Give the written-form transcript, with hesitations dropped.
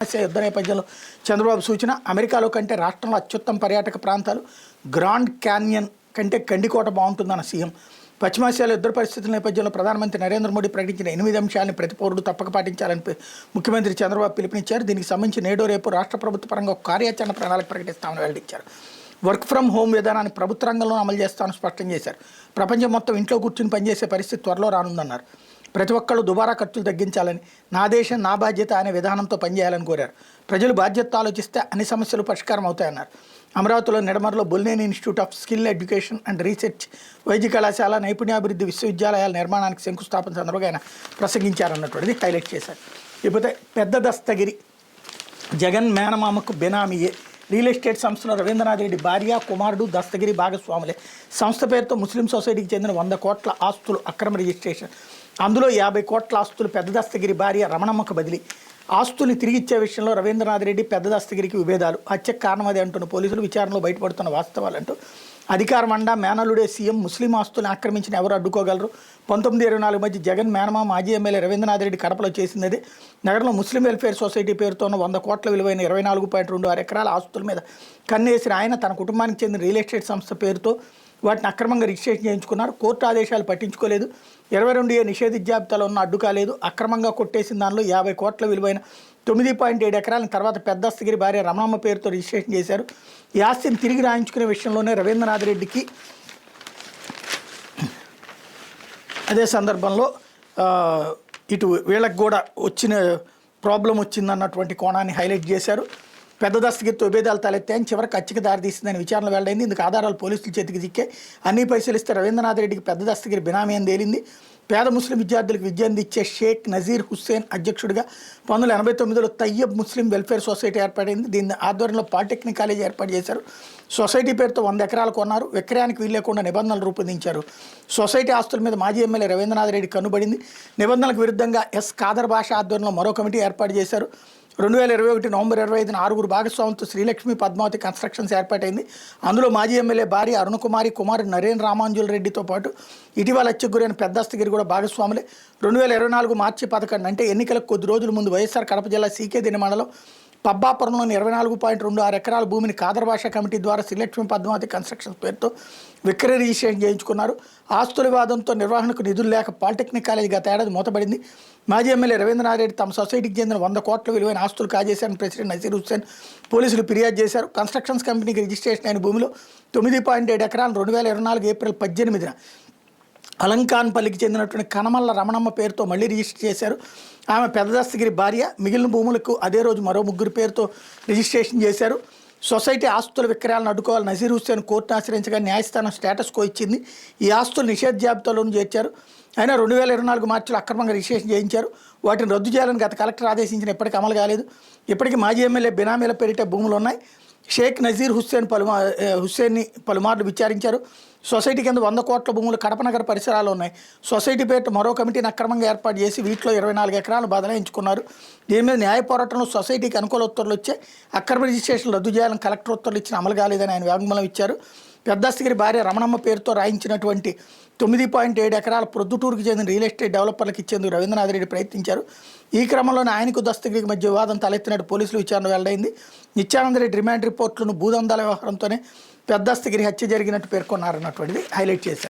యుద్ధ నేపథ్యంలో చంద్రబాబు సూచన. అమెరికాలో కంటే రాష్ట్రంలో అత్యుత్తమ పర్యాటక ప్రాంతాలు గ్రాండ్ క్యాన్యన్ కంటే గండికోట బాగుంటుందన్న సీఎం. పశ్చిమాసియాలో యుద్ధ పరిస్థితుల నేపథ్యంలో ప్రధానమంత్రి నరేంద్ర మోడీ ప్రకటించిన 8 అంశాలను ప్రతి పౌరుడు తప్పక పాటించాలని ముఖ్యమంత్రి చంద్రబాబు పిలుపునిచ్చారు. దీనికి సంబంధించి నేడు రేపు రాష్ట్ర ప్రభుత్వ పరంగా ఒక కార్యాచరణ ప్రణాళిక ప్రకటిస్తామని వెల్లడించారు. వర్క్ ఫ్రమ్ హోమ్ విధానాన్ని ప్రభుత్వ రంగంలో అమలు చేస్తామని స్పష్టం చేశారు. ప్రపంచం మొత్తం ఇంట్లో కూర్చుని పనిచేసే పరిస్థితి త్వరలో రానుందన్నారు. ప్రతి ఒక్కళ్ళు దుబారా ఖర్చులు తగ్గించాలని, నా దేశం నా బాధ్యత అనే విధానంతో పనిచేయాలని కోరారు. ప్రజలు బాధ్యతతో ఆలోచిస్తే అన్ని సమస్యలు పరిష్కారం అవుతాయన్నారు. అమరావతిలో నిడమర్లో Bolneni institute of skill education and research, వైద్య కళాశాల, నైపుణ్యాభివృద్ధి విశ్వవిద్యాలయాల నిర్మాణానికి శంకుస్థాపన సందర్భంగా ఆయన ప్రసంగించారన్నటువంటిది హైలైట్ చేశారు. ఇకపోతే పెద్ద దస్తగిరి జగన్ మేనమామకు బెనామీయే. రియల్ ఎస్టేట్ సంస్థలో రవీంద్రనాథ్ రెడ్డి భార్య, కుమారుడు దస్తగిరి భాగస్వాములే. సంస్థ పేరుతో ముస్లిం సొసైటీకి చెందిన 100 కోట్ల ఆస్తులు అక్రమ రిజిస్ట్రేషన్. అందులో 50 కోట్ల ఆస్తులు పెద్ద దస్తగిరి భార్య రమణమ్మకు బదిలీ. ఆస్తుల్ని తిరిగిచ్చే విషయంలో రవీంద్రనాథ్ రెడ్డి పెద్ద దస్తగిరికి విభేదాలు. హత్యకు కారణం అదే అంటున్న పోలీసులు విచారణలో బయటపడుతున్న వాస్తవాలంటూ అధికారం అండా మేనలుడే సీఎం, ముస్లిం ఆస్తుల్ని ఆక్రమించిన ఎవరు అడ్డుకోగలరు? 1924 మధ్య జగన్ మేనమా మాజీ ఎమ్మెల్యే రవీంద్రనాథ్ రెడ్డి కడపలో చేసింది. నగరంలో ముస్లిం వెల్ఫేర్ సొసైటీ పేరుతో ఉన్న 100 కోట్ల విలువైన 24.26 ఎకరాల ఆస్తుల మీద కన్నేసిన ఆయన తన కుటుంబానికి చెందిన రియల్ ఎస్టేట్ సంస్థ పేరుతో వాటిని అక్రమంగా రిజిస్ట్రేషన్ చేయించుకున్నారు. కోర్టు ఆదేశాలు పట్టించుకోలేదు. 22A నిషేధిత జాబితాలో ఉన్న అడ్డు కాలేదు. అక్రమంగా కొట్టేసిన దానిలో 50 కోట్ల విలువైన 9.7 ఎకరాలను తర్వాత పెద్ద దస్తగిరి భార్య రమణమ్మ పేరుతో రిజిస్ట్రేషన్ చేశారు. ఈ ఆస్తిని తిరిగి రాయించుకునే విషయంలోనే రవీంద్రనాథ్ రెడ్డికి అదే సందర్భంలో ఇటు వీళ్ళకి కూడా వచ్చిన ప్రాబ్లం వచ్చిందన్నటువంటి కోణాన్ని హైలైట్ చేశారు. పెద్ద దస్తగిరితో విభేదాలు తలెత్తాయని చివరికి హత్యకు దారితీసిందని విచారణ వెల్లడైంది. ఇందుకు ఆధారాలు పోలీసుల చేతికి చిక్కాయి. అన్నీ పరిశీలిస్తే రవీంద్రనాథ్ రెడ్డికి పెద్ద దస్తగిరి బినామీ అని తేలింది. పేద ముస్లిం విద్యార్థులకు విద్య అందించే షేక్ నజీర్ హుస్సేన్ అధ్యక్షుడిగా 1989లో తయ్యబ్ ముస్లిం వెల్ఫేర్ సొసైటీ ఏర్పడింది. దీని ఆధ్వర్యంలో పాలిటెక్నిక్ కాలేజీ ఏర్పాటు చేశారు. సొసైటీ పేరుతో 100 ఎకరాలు కొన్నారు. విక్రయానికి వీల్లేకుండా నిబంధనలు రూపొందించారు. సొసైటీ ఆస్తుల మీద మాజీ ఎమ్మెల్యే రవీంద్రనాథ్ రెడ్డి కన్నుబడింది. నిబంధనలకు విరుద్ధంగా ఎస్ ఖాదర్ భాష ఆధ్వర్యంలో మరో కమిటీ ఏర్పాటు చేశారు. 2021 నవంబర్ 25న 6 భాగస్వాములతో శ్రీలక్ష్మి పద్మావతి కన్స్ట్రక్షన్స్ ఏర్పాటైంది. అందులో మాజీ ఎమ్మెల్యే భార్య అరుణకుమారి, కుమారుడు నరేన్ రామాంజుల్ రెడ్డితో పాటు ఇటీవల హత్యకు గురైన పెద్ద దస్తగిరి కూడా భాగస్వాములే. 2024 మార్చి 11 అంటే ఎన్నికలకు కొద్ది రోజుల ముందు వైఎస్ఆర్ కడప జిల్లా సీకేదిని మండలం పబ్బాపురంలోని 24.26 ఎకరాల భూమిని ఖాదర్ భాష కమిటీ ద్వారా శ్రీలక్ష్మి పద్మావతి కన్స్ట్రక్షన్స్ పేరుతో విక్రయ రిజిస్ట్రేషన్ చేయించుకున్నారు. ఆస్తుల వివాదంతో నిర్వహణకు నిధులు లేక పాలిటెక్నిక్ కాలేజీ గత ఏడాది మూతపడింది. మాజీ ఎమ్మెల్యే రవీంద్రనాథ్ రెడ్డి తమ సొసైటీకి చెందిన 100 కోట్ల విలువైన ఆస్తులు కాజేశారని ప్రెసిడెంట్ నజీర్ హుస్సేన్ పోలీసులు ఫిర్యాదు చేశారు. కన్స్ట్రక్షన్స్ కంపెనీకి రిజిస్ట్రేషన్ అయిన భూమిలో 9.7 ఎకరాలు 2024 ఏప్రిల్ 18న అలంకాన్పల్లికి చెందినటువంటి కనమల్ల రమణమ్మ పేరుతో మళ్లీ రిజిస్టర్ చేశారు. ఆమె పెద్ద దస్తగిరి భార్య. మిగిలిన భూములకు అదే రోజు మరో 3 పేరుతో రిజిస్ట్రేషన్ చేశారు. సొసైటీ ఆస్తుల విక్రయాలను అడ్డుకోవాలి నజీర్ హుస్సేన్ కోర్టును ఆశ్రయించగా న్యాయస్థానం స్టేటస్ కో ఇచ్చింది. ఈ ఆస్తులు నిషేధ జాబితాలోనూ చేర్చారు. అయినా 2024 మార్చిలో అక్రమంగా రిజిస్ట్రేషన్ చేయించారు. వాటిని రద్దు చేయాలని గత కలెక్టర్ ఆదేశించిన ఇప్పటికీ అమలు కాలేదు. ఇప్పటికీ మాజీ ఎమ్మెల్యే బినామీల పేరిట భూములు ఉన్నాయి. షేక్ నజీర్ హుస్సేన్ని పలుమార్లు విచారించారు. సొసైటీ కింద 100 కోట్ల భూములు కడప నగర పరిసరాలు ఉన్నాయి. సొసైటీ పేరుతో మరో కమిటీని అక్రమంగా ఏర్పాటు చేసి వీటిలో 24 ఎకరాలు బదలాయించుకున్నారు. దీని మీద న్యాయ పోరాటంలో సొసైటీకి అనుకూల ఉత్తర్వులు వచ్చాయి. అక్రమ రిజిస్ట్రేషన్ రద్దు చేయాలని కలెక్టర్ ఉత్తర్వులు ఇచ్చిన అమలు కాలేదని ఆయన వాగ్మూలం ఇచ్చారు. పెద్ద దస్తగిరి భార్య రమణమ్మ పేరుతో రాయించినటువంటి 9.7 ఎకరాల ప్రొద్దుటూరుకు చెందిన రియల్ ఎస్టేట్ డెవలపర్లకు ఇచ్చేందుకు రవీంద్రనాథ్ రెడ్డి ప్రయత్నించారు. ఈ క్రమంలోనే ఆయనకు దస్తగిరికి మధ్య వివాదం తలెత్తినట్టు పోలీసులు విచారణ వెల్లడైంది. నిత్యానంద రెడ్డి రిమాండ్ రిపోర్టులను భూదందాల వ్యవహారంతోనే పెద్ద దస్తగిరి హత్య జరిగినట్టు పేర్కొన్నారన్నటువంటిది హైలైట్ చేశారు.